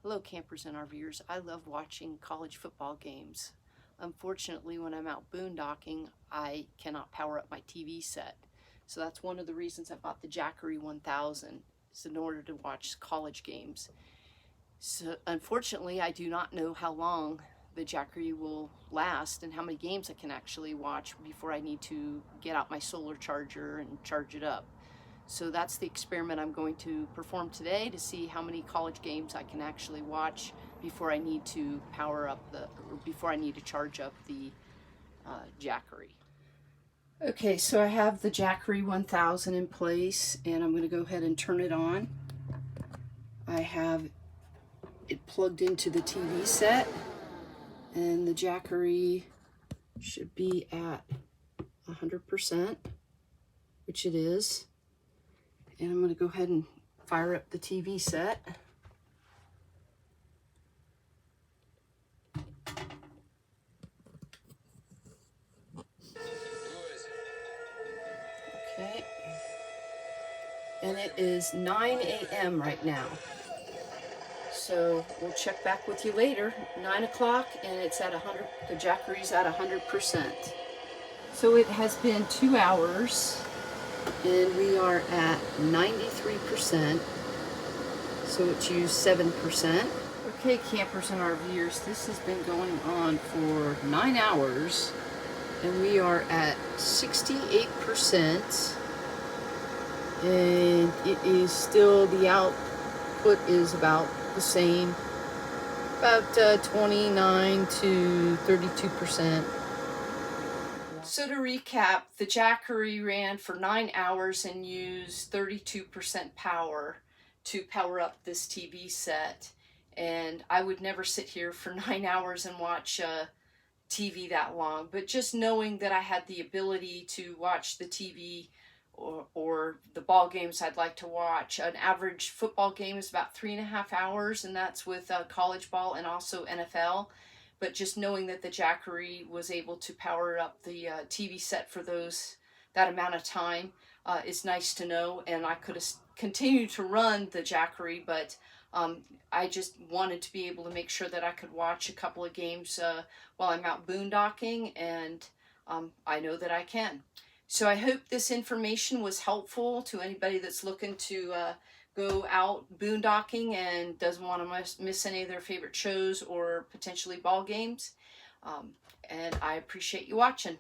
Hello campers and RVers. I love watching college football games. Unfortunately, when I'm out boondocking, I cannot power up my TV set. So that's one of the reasons I bought the Jackery 1000, is in order to watch college games. So unfortunately, I do not know how long the Jackery will last and how many games I can actually watch before I need to get out my solar charger and charge it up. So that's the experiment I'm going to perform today, to see how many college games I can actually watch before I need to before I need to charge up the Jackery. Okay, so I have the Jackery 1000 in place, and I'm going to go ahead and turn it on. I have it plugged into the TV set, and the Jackery should be at 100%, which it is. And I'm going to go ahead and fire up the TV set. Okay. And it is 9 a.m. right now. So we'll check back with you later. 9 o'clock, and it's at 100. The Jackery's at 100%. So it has been 2 hours, and we are at 93%. So it's used 7%. Okay, campers and RVers, this has been going on for 9 hours, and we are at 68%. And it is still, the output is about the same, about 29 to 32%. So to recap, the Jackery ran for 9 hours and used 32% power to power up this TV set. And I would never sit here for 9 hours and watch TV that long, but just knowing that I had the ability to watch the TV or the ball games I'd like to watch. An average football game is about 3.5 hours, and that's with college ball and also NFL. But just knowing that the Jackery was able to power up the TV set for that amount of time is nice to know. And I could have continued to run the Jackery, but I just wanted to be able to make sure that I could watch a couple of games while I'm out boondocking, and I know that I can. So I hope this information was helpful to anybody that's looking to go out boondocking and doesn't want to miss any of their favorite shows or potentially ball games. And I appreciate you watching.